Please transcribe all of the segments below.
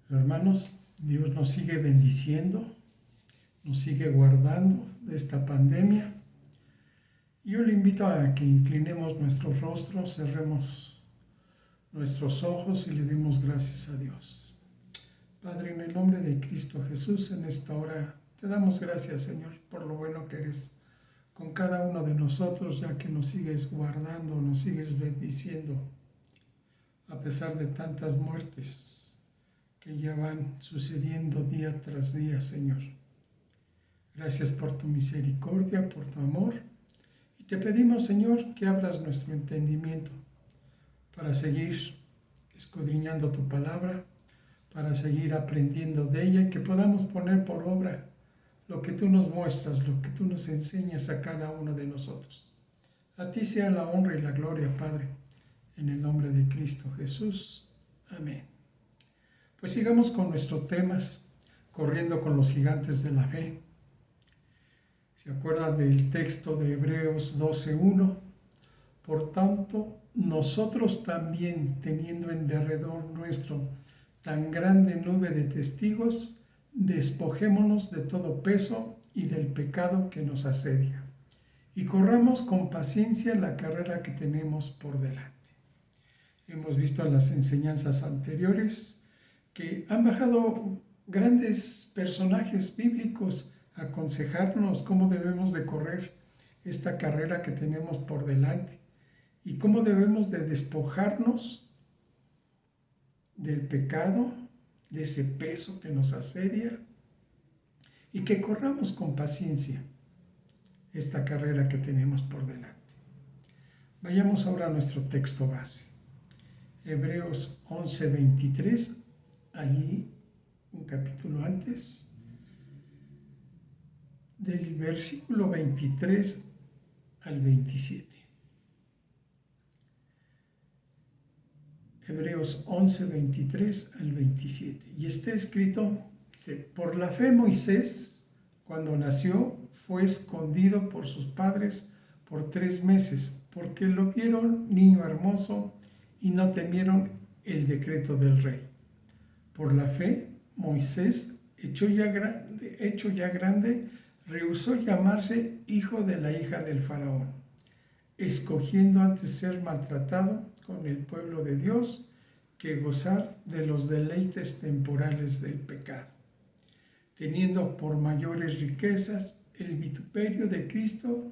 Hermanos, Dios nos sigue bendiciendo, nos sigue guardando de esta pandemia. Yo le invito a que inclinemos nuestros rostros, cerremos nuestros ojos y le demos gracias a Dios. Padre, en el nombre de Cristo Jesús, en esta hora te damos gracias, Señor, por lo bueno que eres con cada uno de nosotros, ya que nos sigues guardando, nos sigues bendiciendo, a pesar de tantas muertes que ya van sucediendo día tras día, Señor. Gracias por tu misericordia, por tu amor. Y te pedimos, Señor, que abras nuestro entendimiento para seguir escudriñando tu palabra, para seguir aprendiendo de ella y que podamos poner por obra lo que tú nos muestras, lo que tú nos enseñas a cada uno de nosotros. A ti sea la honra y la gloria, Padre, en el nombre de Cristo Jesús. Amén. Pues sigamos con nuestros temas, corriendo con los gigantes de la fe. ¿Se acuerdan del texto de Hebreos 12:1? Por tanto, nosotros también, teniendo en derredor nuestro tan grande nube de testigos, despojémonos de todo peso y del pecado que nos asedia, y corramos con paciencia la carrera que tenemos por delante. Hemos visto en las enseñanzas anteriores que han bajado grandes personajes bíblicos a aconsejarnos cómo debemos de correr esta carrera que tenemos por delante y cómo debemos de despojarnos del pecado, de ese peso que nos asedia, y que corramos con paciencia esta carrera que tenemos por delante. Vayamos ahora a nuestro texto base. Hebreos 11:23, allí un capítulo antes, del versículo 23 al 27. Hebreos 11:23 al 27. Y está escrito, dice, por la fe Moisés, cuando nació, fue escondido por sus padres por 3 meses, porque lo vieron niño hermoso y no temieron el decreto del rey. Por la fe, Moisés, hecho ya grande, rehusó llamarse hijo de la hija del faraón, escogiendo antes ser maltratado con el pueblo de Dios que gozar de los deleites temporales del pecado, teniendo por mayores riquezas el vituperio de Cristo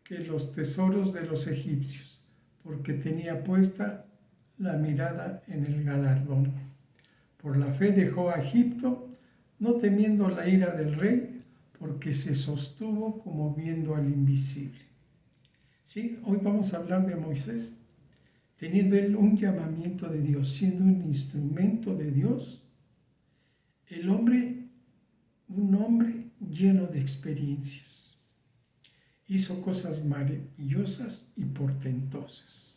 que los tesoros de los egipcios, porque tenía puesta la mirada en el galardón. Por la fe dejó a Egipto, no temiendo la ira del rey, porque se sostuvo como viendo al invisible. ¿Sí? Hoy vamos a hablar de Moisés, teniendo él un llamamiento de Dios, siendo un instrumento de Dios, un hombre lleno de experiencias. Hizo cosas maravillosas y portentosas.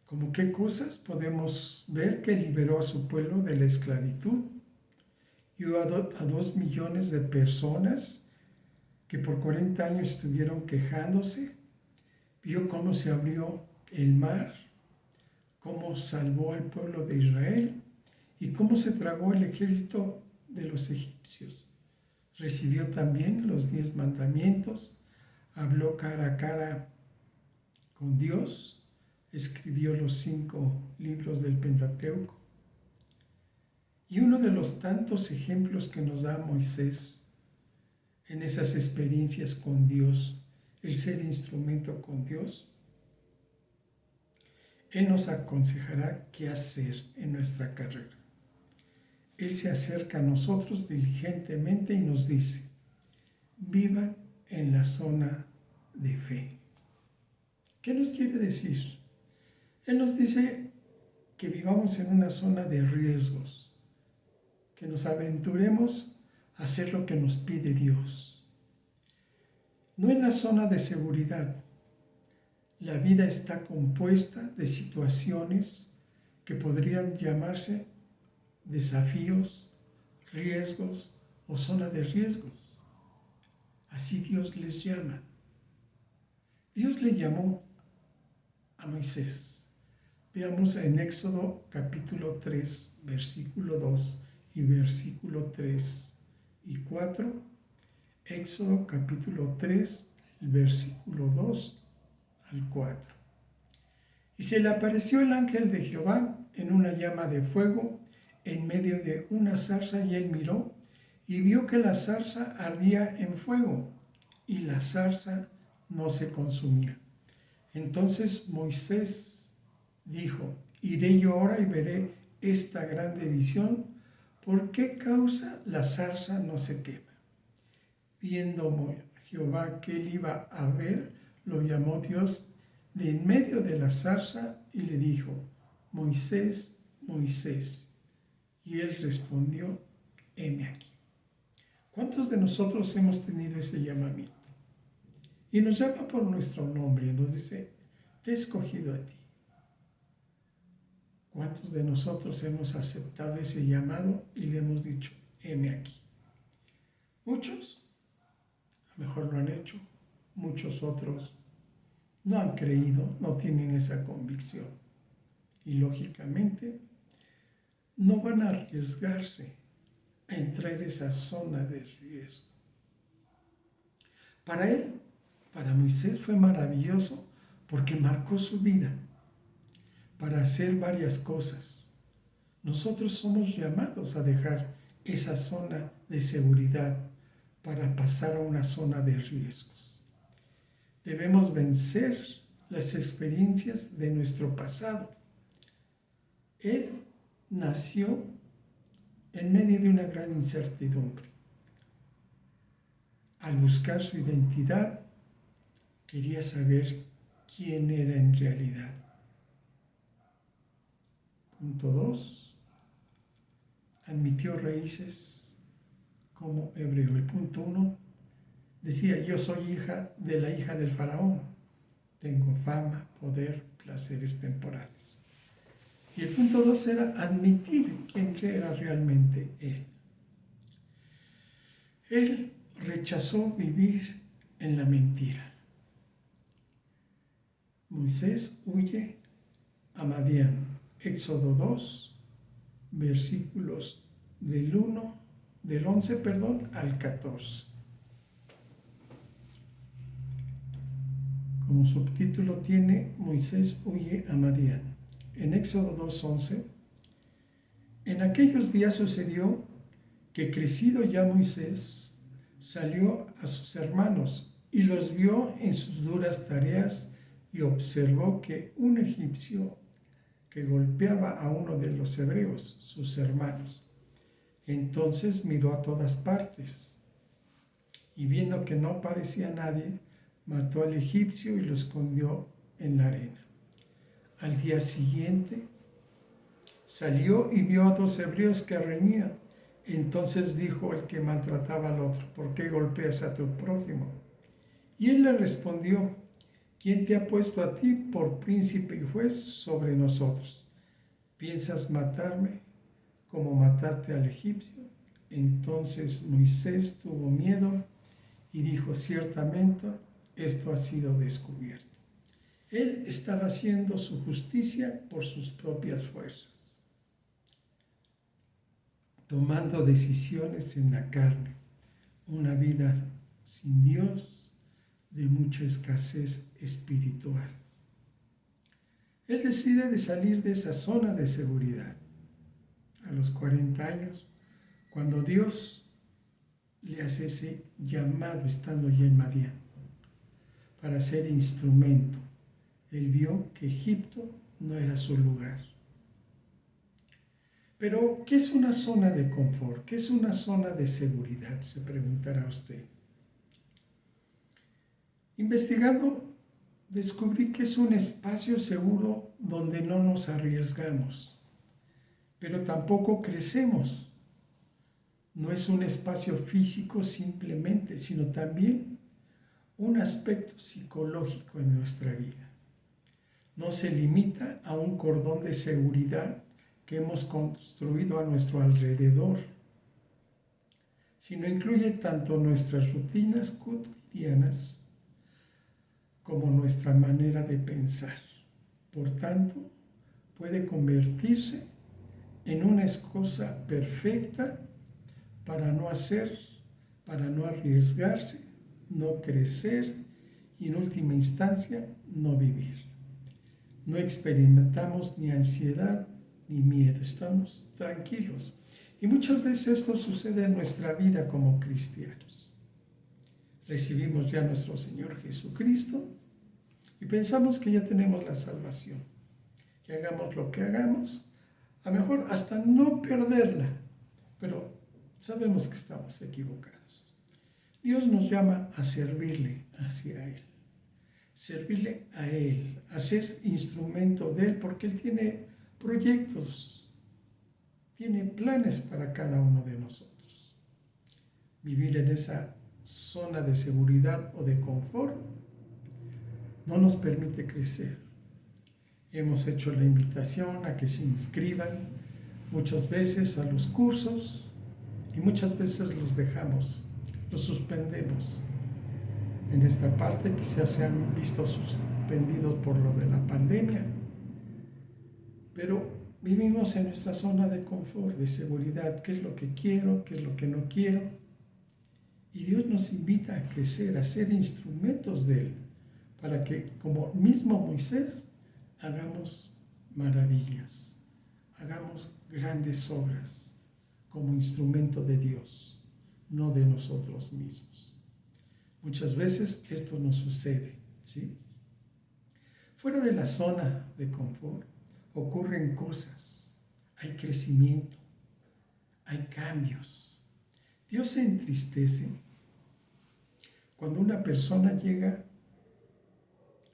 ¿Cómo qué cosas? Podemos ver que liberó a su pueblo de la esclavitud y a 2 millones de personas que por 40 años estuvieron quejándose. Vio cómo se abrió el mar, cómo salvó al pueblo de Israel y cómo se tragó el ejército de los egipcios. Recibió también los 10 mandamientos, habló cara a cara con Dios, escribió los 5 libros del Pentateuco. Y uno de los tantos ejemplos que nos da Moisés en esas experiencias con Dios, el ser instrumento con Dios, Él nos aconsejará qué hacer en nuestra carrera. Él se acerca a nosotros diligentemente y nos dice, vivan en la zona de fe. ¿Qué nos quiere decir? Él nos dice que vivamos en una zona de riesgos, que nos aventuremos a hacer lo que nos pide Dios. No en la zona de seguridad. La vida está compuesta de situaciones que podrían llamarse desafíos, riesgos o zona de riesgos. Así Dios les llama. Dios le llamó a Moisés. Veamos en Éxodo capítulo 3, versículo 2 y versículo 3 y 4, Éxodo capítulo 3, el versículo 2 al 4. Y se le apareció el ángel de Jehová en una llama de fuego en medio de una zarza, y él miró y vio que la zarza ardía en fuego y la zarza no se consumía. Entonces Moisés dijo: iré yo ahora y veré esta grande visión, ¿por qué causa la zarza no se quema? Viendo Jehová que él iba a ver, lo llamó Dios de en medio de la zarza y le dijo: Moisés, Moisés. Y él respondió: heme aquí. ¿Cuántos de nosotros hemos tenido ese llamamiento? Y nos llama por nuestro nombre y nos dice: te he escogido a ti. ¿Cuántos de nosotros hemos aceptado ese llamado y le hemos dicho: heme aquí? Muchos a lo mejor lo han hecho, muchos otros no han creído, no tienen esa convicción. Y lógicamente no van a arriesgarse a entrar en esa zona de riesgo. Para él, para Moisés, fue maravilloso porque marcó su vida para hacer varias cosas. Nosotros somos llamados a dejar esa zona de seguridad para pasar a una zona de riesgos. Debemos vencer las experiencias de nuestro pasado. Él nació en medio de una gran incertidumbre. Al buscar su identidad, quería saber quién era en realidad. Punto 2. Admitió raíces como hebreo. El punto 1 decía: yo soy hija del faraón. Tengo fama, poder, placeres temporales. Y el punto 2 era admitir quién era realmente él. Él rechazó vivir en la mentira. Moisés huye a Madián. Éxodo 2, versículos del 11 al 14. Como subtítulo tiene: Moisés huye a Madián. En Éxodo 2:11, en aquellos días sucedió que, crecido ya Moisés, salió a sus hermanos y los vio en sus duras tareas, y observó que un egipcio que golpeaba a uno de los hebreos, sus hermanos. Entonces miró a todas partes, y viendo que no parecía nadie, mató al egipcio y lo escondió en la arena. Al día siguiente salió y vio a 2 hebreos que reñían. Entonces dijo el que maltrataba al otro: ¿por qué golpeas a tu prójimo? Y él le respondió: ¿quién te ha puesto a ti por príncipe y juez sobre nosotros? ¿Piensas matarme como mataste al egipcio? Entonces Moisés tuvo miedo y dijo: ciertamente esto ha sido descubierto. Él estaba haciendo su justicia por sus propias fuerzas, tomando decisiones en la carne, una vida sin Dios, de mucha escasez espiritual. Él decide de salir de esa zona de seguridad. A los 40 años, cuando Dios le hace ese llamado estando ya en Madián para ser instrumento, él vio que Egipto no era su lugar. Pero, ¿qué es una zona de confort? ¿Qué es una zona de seguridad?, se preguntará usted. Investigando, descubrí que es un espacio seguro donde no nos arriesgamos, pero tampoco crecemos. No es un espacio físico simplemente, sino también un aspecto psicológico en nuestra vida. No se limita a un cordón de seguridad que hemos construido a nuestro alrededor, sino incluye tanto nuestras rutinas cotidianas como nuestra manera de pensar. Por tanto, puede convertirse en una excusa perfecta para no hacer, para no arriesgarse, no crecer y en última instancia no vivir. No experimentamos ni ansiedad ni miedo, estamos tranquilos. Y muchas veces esto sucede en nuestra vida como cristianos. Recibimos ya a nuestro Señor Jesucristo y pensamos que ya tenemos la salvación. Que hagamos lo que hagamos, a lo mejor hasta no perderla, pero sabemos que estamos equivocados. Dios nos llama a servirle hacia Él, servirle a Él, a ser instrumento de Él, porque Él tiene proyectos, tiene planes para cada uno de nosotros. Vivir en esa zona de seguridad o de confort no nos permite crecer. Hemos hecho la invitación a que se inscriban muchas veces a los cursos y muchas veces los dejamos, los suspendemos. En esta parte quizás se han visto suspendidos por lo de la pandemia, pero vivimos en nuestra zona de confort, de seguridad, qué es lo que quiero, qué es lo que no quiero. Y Dios nos invita a crecer, a ser instrumentos de Él, para que, como mismo Moisés, hagamos maravillas, hagamos grandes obras como instrumento de Dios, no de nosotros mismos. Muchas veces esto nos sucede, ¿sí? Fuera de la zona de confort ocurren cosas, hay crecimiento, hay cambios. Dios se entristece cuando una persona llega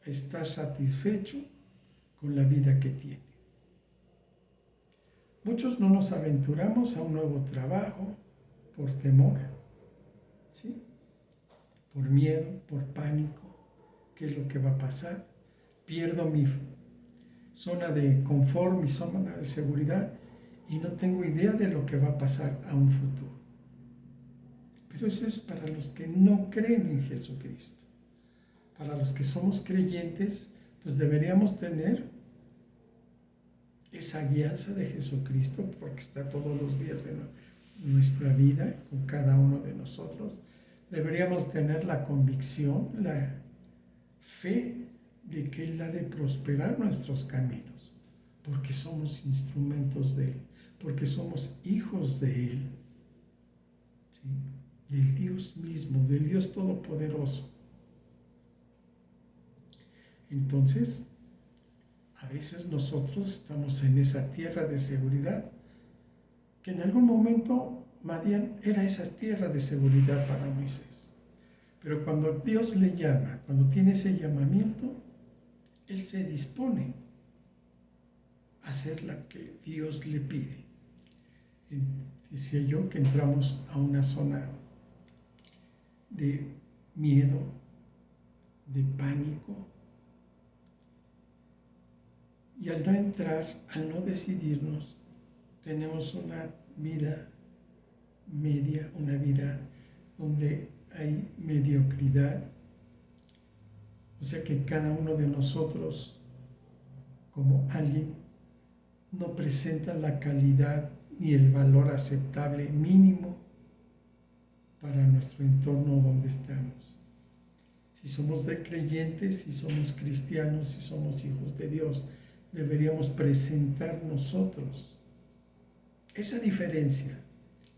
a estar satisfecho con la vida que tiene. Muchos no nos aventuramos a un nuevo trabajo por temor, ¿sí? Por miedo, por pánico. ¿Qué es lo que va a pasar? Pierdo mi zona de confort, mi zona de seguridad y no tengo idea de lo que va a pasar a un futuro. Pero eso es para los que no creen en Jesucristo. Para los que somos creyentes, pues deberíamos tener esa guianza de Jesucristo porque está todos los días de nuestra vida con cada uno de nosotros. Deberíamos tener la convicción, la fe de que Él ha de prosperar nuestros caminos, porque somos instrumentos de Él, porque somos hijos de Él, ¿sí? Del Dios mismo, del Dios Todopoderoso. Entonces, a veces nosotros estamos en esa tierra de seguridad, que en algún momento Madián era esa tierra de seguridad para Moisés. Pero cuando Dios le llama, cuando tiene ese llamamiento, Él se dispone a hacer lo que Dios le pide. Decía yo que entramos a una zona de miedo, de pánico, y al no entrar, al no decidirnos, tenemos una vida media, una vida donde hay mediocridad. O sea que cada uno de nosotros, como alguien, no presenta la calidad ni el valor aceptable mínimo para nuestro entorno donde estamos. Si somos de creyentes, si somos cristianos, si somos hijos de Dios, deberíamos presentar nosotros esa diferencia,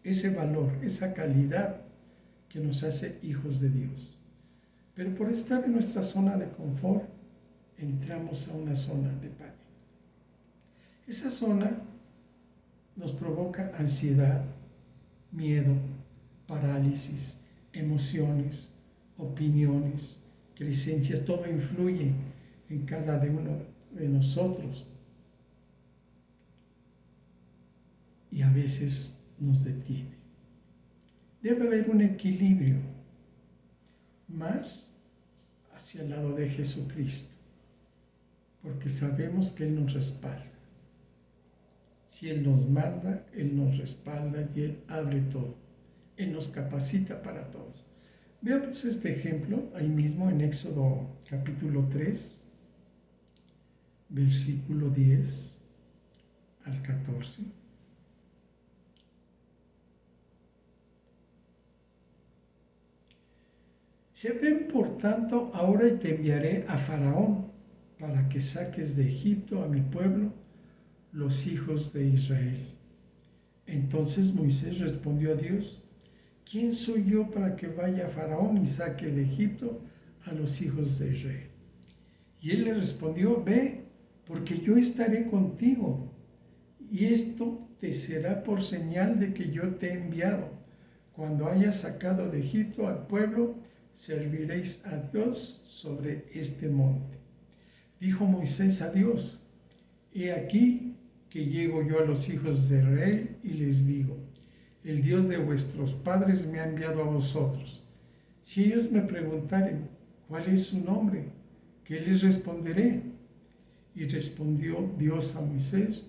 ese valor, esa calidad que nos hace hijos de Dios. Pero por estar en nuestra zona de confort, entramos a una zona de pánico. Esa zona nos provoca ansiedad, miedo, parálisis, emociones, opiniones, creencias, todo influye en cada uno de nosotros y a veces nos detiene. Debe haber un equilibrio más hacia el lado de Jesucristo, porque sabemos que Él nos respalda. Si Él nos manda, Él nos respalda y Él abre todo. Él nos capacita para todos. Veamos este ejemplo ahí mismo en Éxodo capítulo 3, versículo 10 al 14. Se ven por tanto ahora y te enviaré a Faraón para que saques de Egipto a mi pueblo, los hijos de Israel. Entonces Moisés respondió a Dios: ¿quién soy yo para que vaya a Faraón y saque de Egipto a los hijos de Israel? Y él le respondió: ve, porque yo estaré contigo, y esto te será por señal de que yo te he enviado. Cuando hayas sacado de Egipto al pueblo, serviréis a Dios sobre este monte. Dijo Moisés a Dios: he aquí que llego yo a los hijos de Israel y les digo: el Dios de vuestros padres me ha enviado a vosotros. Si ellos me preguntaren: ¿cuál es su nombre?, ¿qué les responderé? Y respondió Dios a Moisés: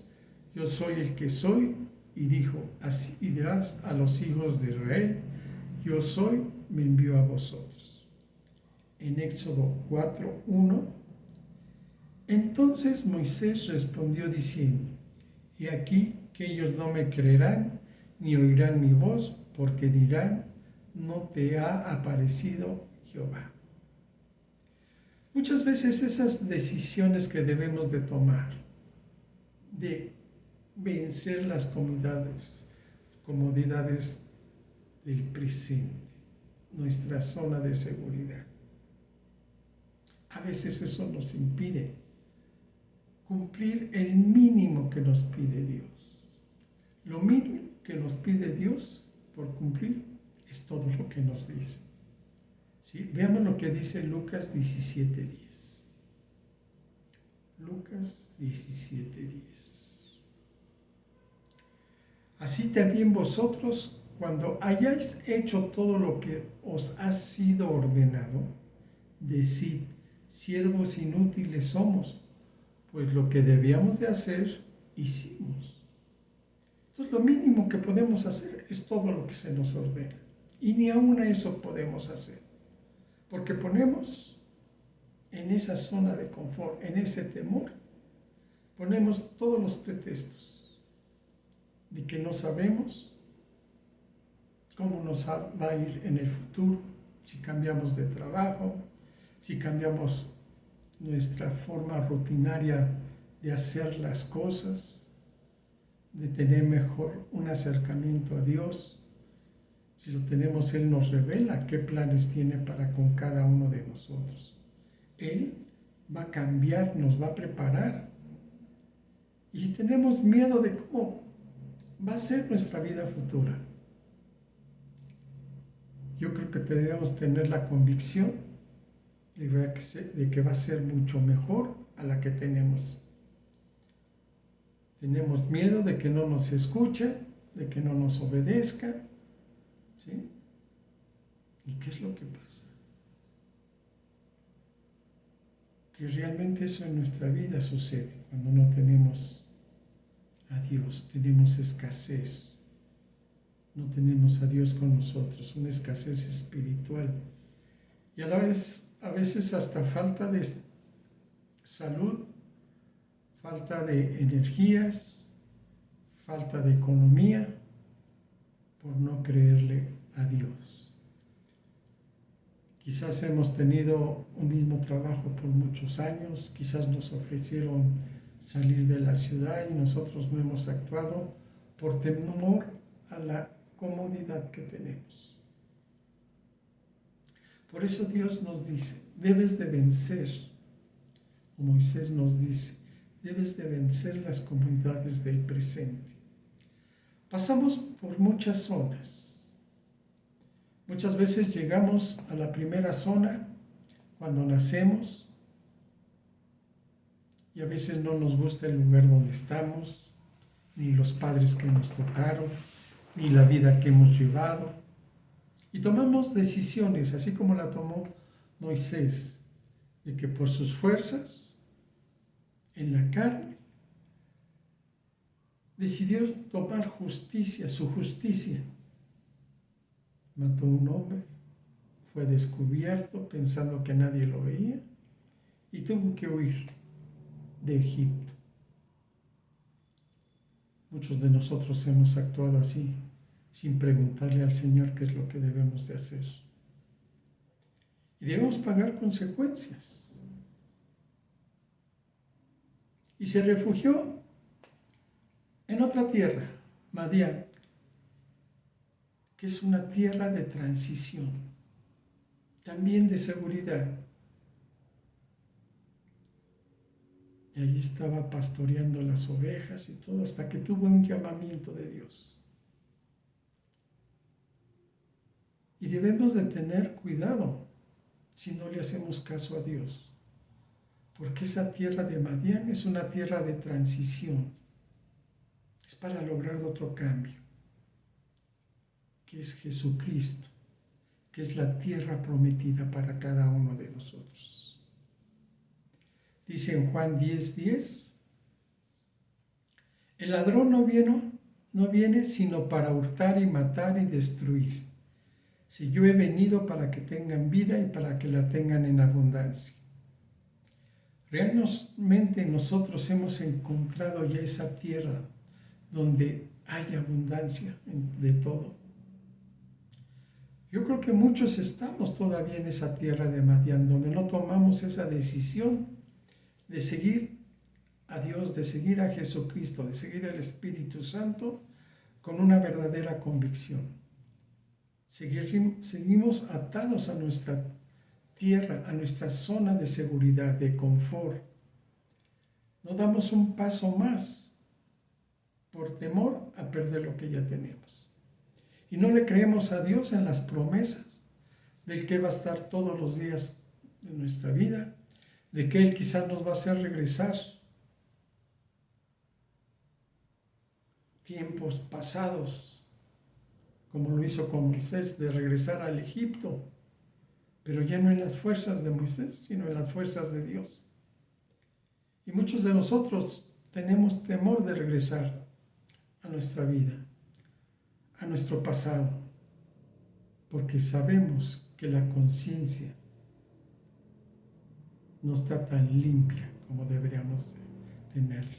yo soy el que soy. Y dijo: así dirás a los hijos de Israel: yo soy, me envió a vosotros. En Éxodo 4:1. Entonces Moisés respondió diciendo: he aquí que ellos no me creerán ni oirán mi voz, porque dirán: no te ha aparecido Jehová. Muchas veces esas decisiones que debemos de tomar, de vencer las comodidades del presente, nuestra zona de seguridad, a veces eso nos impide cumplir el mínimo que nos pide Dios. Lo mínimo que nos pide Dios por cumplir es todo lo que nos dice. ¿Sí? Veamos lo que dice Lucas 17:10. Lucas 17:10. Así también vosotros, cuando hayáis hecho todo lo que os ha sido ordenado, decid: siervos inútiles somos, pues lo que debíamos de hacer, hicimos. Entonces lo mínimo que podemos hacer es todo lo que se nos ordena. Y ni aún a eso podemos hacer. Porque ponemos en esa zona de confort, en ese temor, ponemos todos los pretextos de que no sabemos cómo nos va a ir en el futuro, si cambiamos de trabajo, si cambiamos nuestra forma rutinaria de hacer las cosas, de tener mejor un acercamiento a Dios. Si lo tenemos, Él nos revela qué planes tiene para con cada uno de nosotros. Él va a cambiar, nos va a preparar. Y si tenemos miedo de cómo va a ser nuestra vida futura, yo creo que debemos tener la convicción de que va a ser mucho mejor a la que tenemos. Tenemos miedo de que no nos escuche, de que no nos obedezca. ¿Sí? ¿Y qué es lo que pasa? Que realmente eso en nuestra vida sucede cuando no tenemos a Dios, tenemos escasez, no tenemos a Dios con nosotros, una escasez espiritual y a la vez, a veces hasta falta de salud, falta de energías, falta de economía, por no creerle a Dios. Quizás hemos tenido un mismo trabajo por muchos años, quizás nos ofrecieron salir de la ciudad y nosotros no hemos actuado por temor a la comodidad que tenemos. Por eso Dios nos dice: debes de vencer, o Moisés nos dice, debes de vencer las comodidades del presente. Pasamos por muchas zonas. Muchas veces llegamos a la primera zona cuando nacemos y a veces no nos gusta el lugar donde estamos, ni los padres que nos tocaron, ni la vida que hemos llevado. Y tomamos decisiones, así como la tomó Moisés, de que por sus fuerzas, en la carne, decidió tomar justicia, su justicia. Mató a un hombre, fue descubierto pensando que nadie lo veía y tuvo que huir de Egipto. Muchos de nosotros hemos actuado así, sin preguntarle al Señor qué es lo que debemos de hacer. y debemos pagar consecuencias. Y se refugió en otra tierra, Madián, que es una tierra de transición, también de seguridad. Y allí estaba pastoreando las ovejas y todo, hasta que tuvo un llamamiento de Dios. Y debemos de tener cuidado si no le hacemos caso a Dios, porque esa tierra de Madián es una tierra de transición, es para lograr otro cambio, que es Jesucristo, que es la tierra prometida para cada uno de nosotros. Dice en Juan 10:10, el ladrón no viene sino para hurtar y matar y destruir. Si yo he venido para que tengan vida y para que la tengan en abundancia. Realmente nosotros hemos encontrado ya esa tierra donde hay abundancia de todo. Yo creo que muchos estamos todavía en esa tierra de Madián, donde no tomamos esa decisión de seguir a Dios, de seguir a Jesucristo, de seguir al Espíritu Santo con una verdadera convicción. Seguimos atados a nuestra tierra, a nuestra zona de seguridad, de confort. No damos un paso más por temor a perder lo que ya tenemos. Y no le creemos a Dios en las promesas del que va a estar todos los días de nuestra vida, de que Él quizás nos va a hacer regresar tiempos pasados, como lo hizo con Moisés, de regresar al Egipto, pero ya no en las fuerzas de Moisés, sino en las fuerzas de Dios. Y muchos de nosotros tenemos temor de regresar a nuestra vida, a nuestro pasado, porque sabemos que la conciencia no está tan limpia como deberíamos tenerla.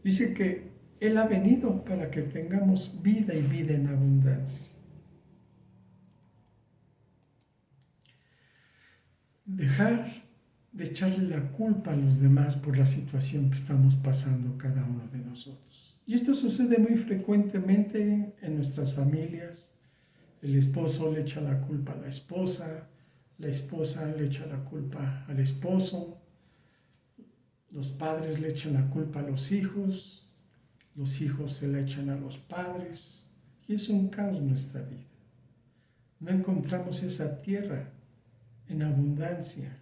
Dice que Él ha venido para que tengamos vida y vida en abundancia. Dejar de echarle la culpa a los demás por la situación que estamos pasando cada uno de nosotros. Y esto sucede muy frecuentemente en nuestras familias. El esposo le echa la culpa a la esposa le echa la culpa al esposo, los padres le echan la culpa a los hijos se la echan a los padres, y es un caos en nuestra vida. No encontramos esa tierra en abundancia,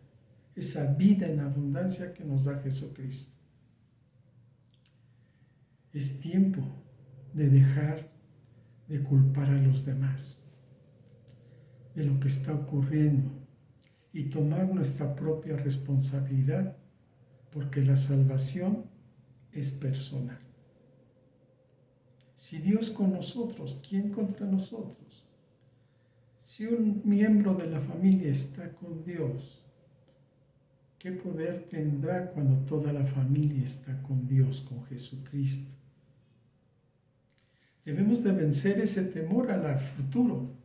esa vida en abundancia que nos da Jesucristo. Es tiempo de dejar de culpar a los demás de lo que está ocurriendo y tomar nuestra propia responsabilidad, porque la salvación es personal. Si Dios con nosotros, ¿quién contra nosotros? Si un miembro de la familia está con Dios, ¿qué poder tendrá cuando toda la familia está con Dios, con Jesucristo? Debemos de vencer ese temor al futuro.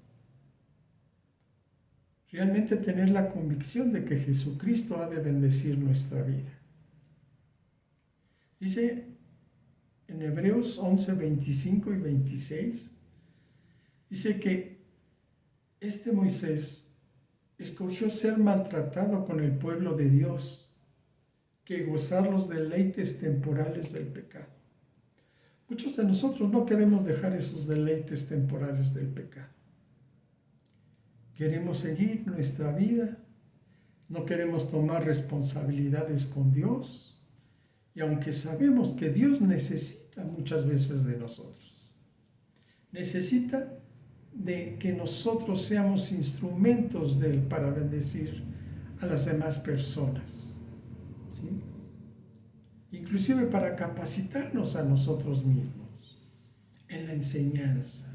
Realmente tener la convicción de que Jesucristo ha de bendecir nuestra vida. Dice en Hebreos 11, 25 y 26, dice que este Moisés escogió ser maltratado con el pueblo de Dios que gozar los deleites temporales del pecado. Muchos de nosotros no queremos dejar esos deleites temporales del pecado. Queremos seguir nuestra vida, no queremos tomar responsabilidades con Dios, y aunque sabemos que Dios necesita muchas veces de nosotros, necesita de que nosotros seamos instrumentos de Él para bendecir a las demás personas, ¿sí? Inclusive para capacitarnos a nosotros mismos en la enseñanza,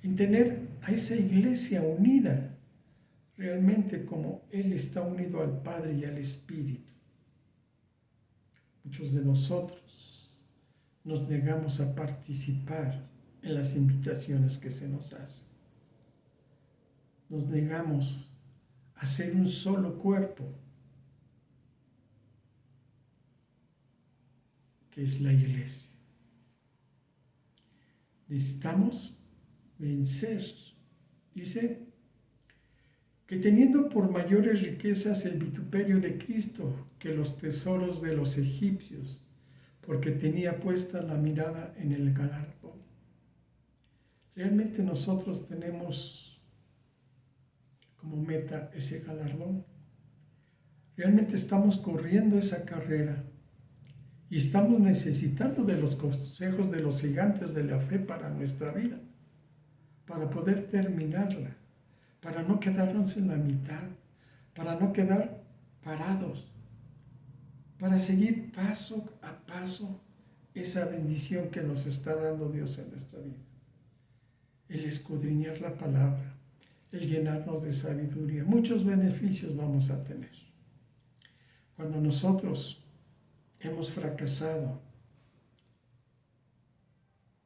en tener a esa iglesia unida, realmente como Él está unido al Padre y al Espíritu. Muchos de nosotros nos negamos a participar en las invitaciones que se nos hacen. nos negamos a ser un solo cuerpo, que es la iglesia. Necesitamos vencer. Dice que teniendo por mayores riquezas el vituperio de Cristo que los tesoros de los egipcios, porque tenía puesta la mirada en el galardón. Realmente nosotros tenemos como meta ese galardón. Realmente estamos corriendo esa carrera y estamos necesitando de los consejos de los gigantes de la fe para nuestra vida, para poder terminarla, para no quedarnos en la mitad, para no quedar parados, para seguir paso a paso esa bendición que nos está dando Dios en nuestra vida. El escudriñar la palabra, el llenarnos de sabiduría, muchos beneficios vamos a tener. Cuando nosotros hemos fracasado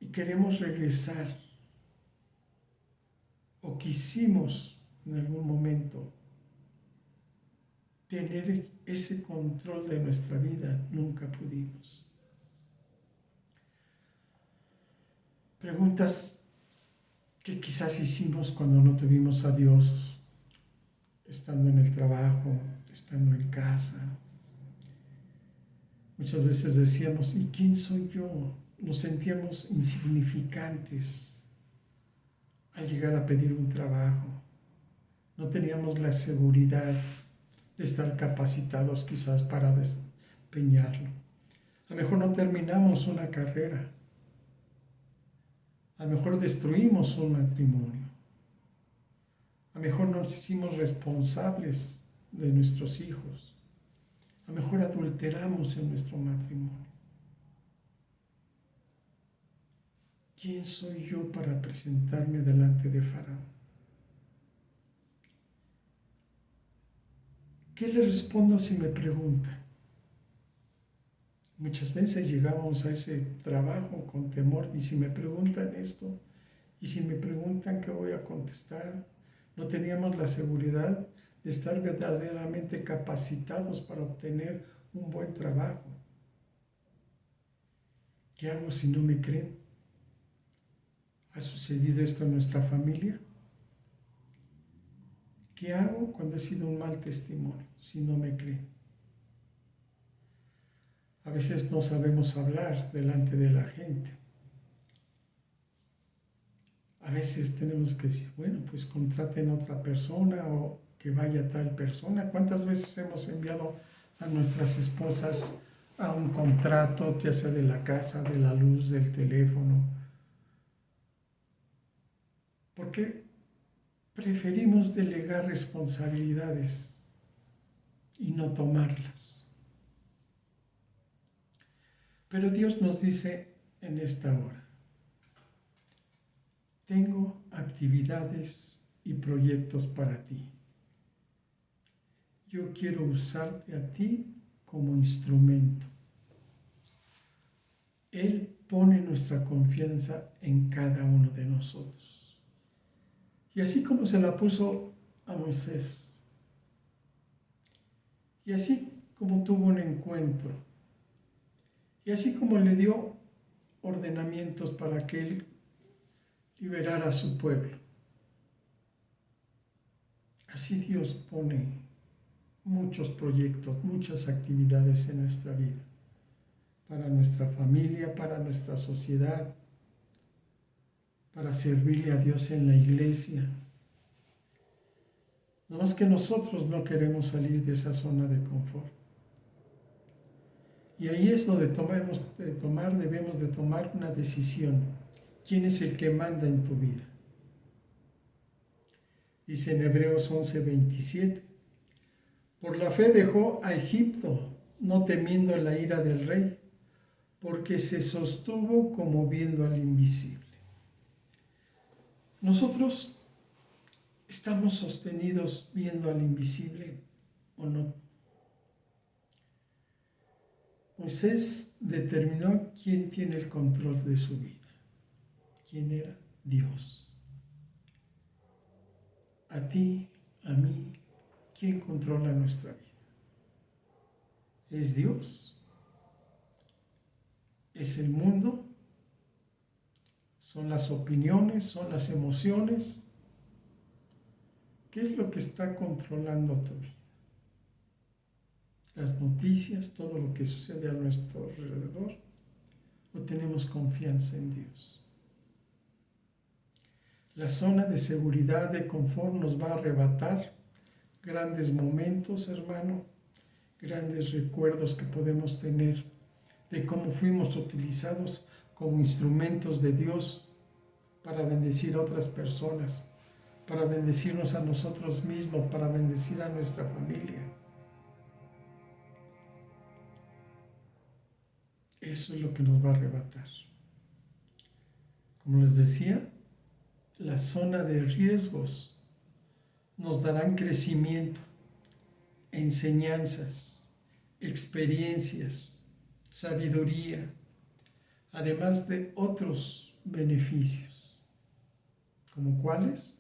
y queremos regresar, o quisimos en algún momento tener ese control de nuestra vida, nunca pudimos. Preguntas que quizás hicimos cuando no tuvimos a Dios, estando en el trabajo, estando en casa. Muchas veces decíamos, ¿y quién soy yo? Nos sentíamos insignificantes al llegar a pedir un trabajo. No teníamos la seguridad de estar capacitados quizás para desempeñarlo. A lo mejor no terminamos una carrera. A lo mejor destruimos un matrimonio. A lo mejor nos hicimos responsables de nuestros hijos. A lo mejor adulteramos en nuestro matrimonio. ¿Quién soy yo para presentarme delante de Faraón? ¿Qué le respondo si me preguntan? Muchas veces llegamos a ese trabajo con temor y si me preguntan esto, y si me preguntan qué voy a contestar, no teníamos la seguridad de estar verdaderamente capacitados para obtener un buen trabajo. ¿Qué hago si no me creen? ¿Ha sucedido esto en nuestra familia? ¿Qué hago cuando he sido un mal testimonio si no me creen? A veces no sabemos hablar delante de la gente. A veces tenemos que decir, bueno, pues contraten a otra persona o que vaya tal persona. ¿Cuántas veces hemos enviado a nuestras esposas a un contrato, ya sea de la casa, de la luz, del teléfono? Porque preferimos delegar responsabilidades y no tomarlas. Pero Dios nos dice en esta hora, tengo actividades y proyectos para ti. Yo quiero usarte a ti como instrumento. Él pone nuestra confianza en cada uno de nosotros. Y así como se la puso a Moisés, y así como tuvo un encuentro, y así como le dio ordenamientos para que él liberara a su pueblo, así Dios pone muchos proyectos, muchas actividades en nuestra vida, para nuestra familia, para nuestra sociedad, para servirle a Dios en la iglesia. No más que nosotros no queremos salir de esa zona de confort. Y ahí es donde debemos de tomar una decisión. ¿Quién es el que manda en tu vida? Dice en Hebreos 11:27, por la fe dejó a Egipto, no temiendo la ira del rey, porque se sostuvo como viendo al invisible. Nosotros estamos sostenidos viendo al invisible o no. Moisés determinó quién tiene el control de su vida. ¿Quién era? Dios. a ti, a mí, ¿quién controla nuestra vida? ¿Es Dios? ¿Es el mundo? ¿Son las opiniones? ¿Son las emociones? ¿Qué es lo que está controlando tu vida? ¿Las noticias, todo lo que sucede a nuestro alrededor? ¿O tenemos confianza en Dios? La zona de seguridad, de confort nos va a arrebatar grandes momentos, hermano, grandes recuerdos que podemos tener de cómo fuimos utilizados como instrumentos de Dios para bendecir a otras personas, para bendecirnos a nosotros mismos, para bendecir a nuestra familia. Eso es lo que nos va a arrebatar. Como les decía, la zona de riesgos nos darán crecimiento, enseñanzas, experiencias, sabiduría, además de otros beneficios, como cuáles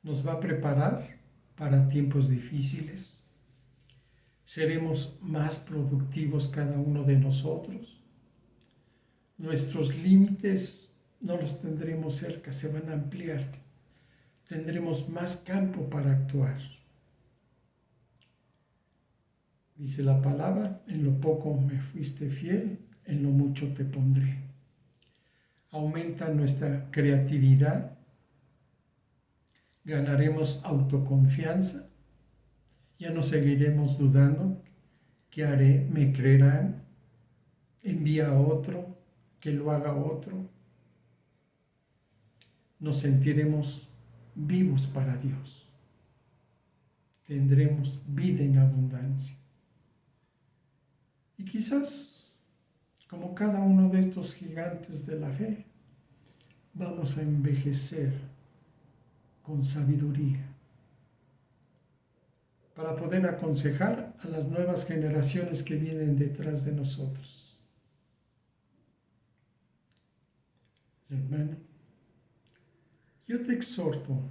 nos va a preparar para tiempos difíciles, seremos más productivos cada uno de nosotros, nuestros límites no los tendremos cerca, se van a ampliar, tendremos más campo para actuar. Dice la palabra, en lo poco me fuiste fiel, en lo mucho te pondré. Aumenta nuestra creatividad, ganaremos autoconfianza, ya no seguiremos dudando, ¿qué haré? ¿Me creerán? ¿Envía a otro? ¿Que lo haga otro? Nos sentiremos vivos para Dios, tendremos vida en abundancia. Y quizás, como cada uno de estos gigantes de la fe, vamos a envejecer con sabiduría para poder aconsejar a las nuevas generaciones que vienen detrás de nosotros. Hermano, yo te exhorto,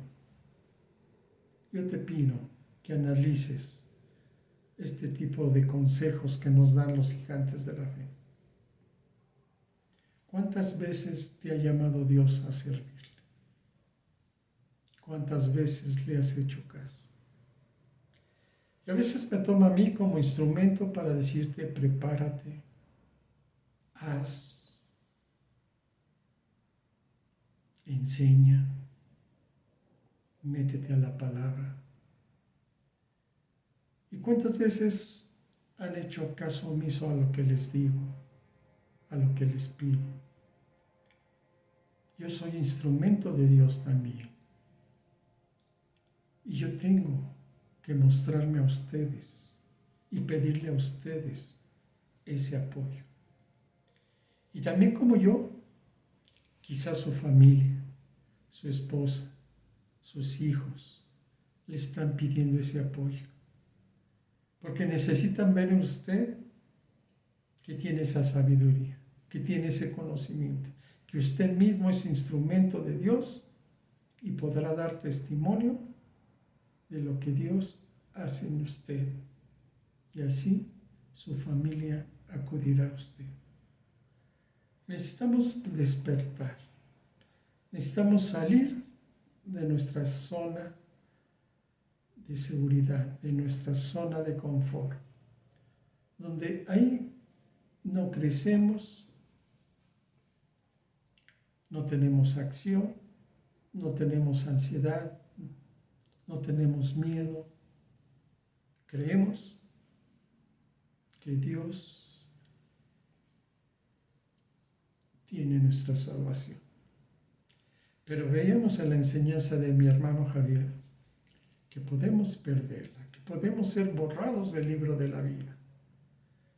yo te pido que analices este tipo de consejos que nos dan los gigantes de la fe. ¿Cuántas veces te ha llamado Dios a servirle? ¿Cuántas veces le has hecho caso? Y a veces me toma a mí como instrumento para decirte, prepárate, haz, enseña, métete a la palabra. ¿Y cuántas veces han hecho caso omiso a lo que les digo, a lo que les pido? Yo soy instrumento de Dios también. Y yo tengo que mostrarme a ustedes y pedirle a ustedes ese apoyo. Y también como yo, quizás su familia, su esposa, sus hijos, le están pidiendo ese apoyo. Porque necesitan ver en usted que tiene esa sabiduría, que tiene ese conocimiento, que usted mismo es instrumento de Dios y podrá dar testimonio de lo que Dios hace en usted. Y así su familia acudirá a usted. Necesitamos despertar. Necesitamos salir de nuestra zona de seguridad, de nuestra zona de confort, donde ahí no crecemos, no tenemos acción, no tenemos ansiedad, no tenemos miedo. Creemos que Dios tiene nuestra salvación. Pero veíamos en la enseñanza de mi hermano Javier que podemos perderla, que podemos ser borrados del libro de la vida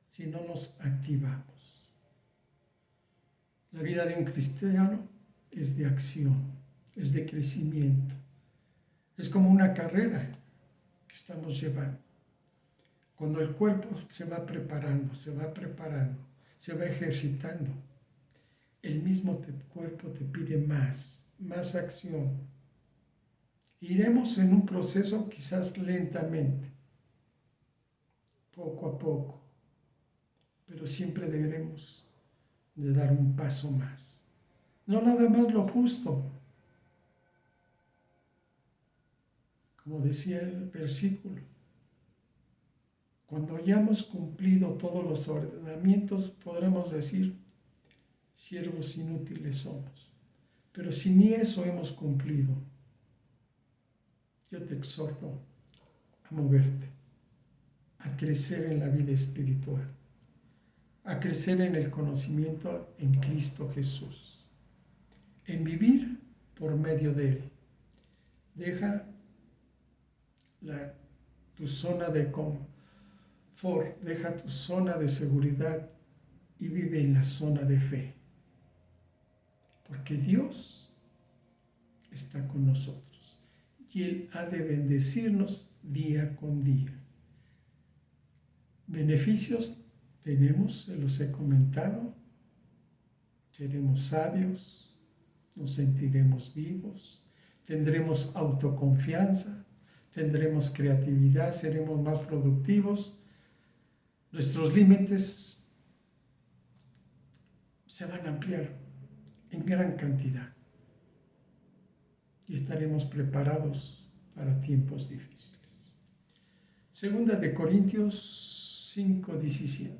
si no nos activamos. La vida de un cristiano es de acción, es de crecimiento. Es como una carrera que estamos llevando. Cuando el cuerpo se va preparando, se va ejercitando, el mismo cuerpo te pide más acción. Iremos en un proceso quizás lentamente, poco a poco, pero siempre deberemos de dar un paso más. No nada más lo justo, como decía el versículo. Cuando hayamos cumplido todos los ordenamientos, podremos decir, siervos inútiles somos. Pero si ni eso hemos cumplido, yo te exhorto a moverte, a crecer en la vida espiritual, a crecer en el conocimiento en Cristo Jesús, en vivir por medio de Él. Deja tu zona de confort, deja tu zona de seguridad y vive en la zona de fe, porque Dios está con nosotros y Él ha de bendecirnos día con día. Beneficios tenemos, se los he comentado, seremos sabios, nos sentiremos vivos, tendremos autoconfianza, tendremos creatividad, seremos más productivos, nuestros límites se van a ampliar en gran cantidad y estaremos preparados para tiempos difíciles. Segunda de Corintios 5:17.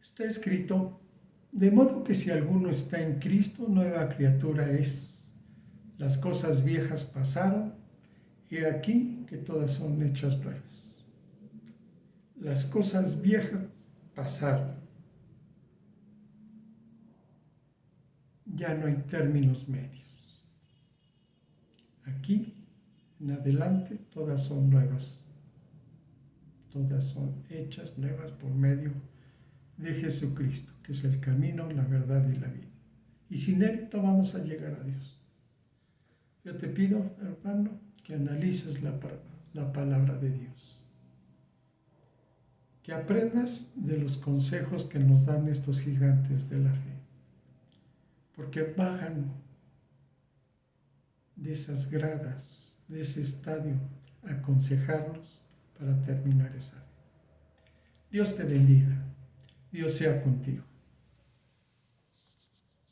Está escrito, de modo que si alguno está en Cristo, nueva criatura es. Las cosas viejas pasaron, y aquí que todas son hechas nuevas. Las cosas viejas pasaron. Ya no hay términos medios. Aquí en adelante todas son nuevas. Todas son hechas nuevas por medio de Jesucristo, que es el camino, la verdad y la vida. Y sin Él no vamos a llegar a Dios. Yo te pido, hermano, que analices la palabra de Dios. Que aprendas de los consejos que nos dan estos gigantes de la fe. Porque bajan de esas gradas, de ese estadio, a aconsejarnos para terminar esa vida. Dios te bendiga. Dios sea contigo.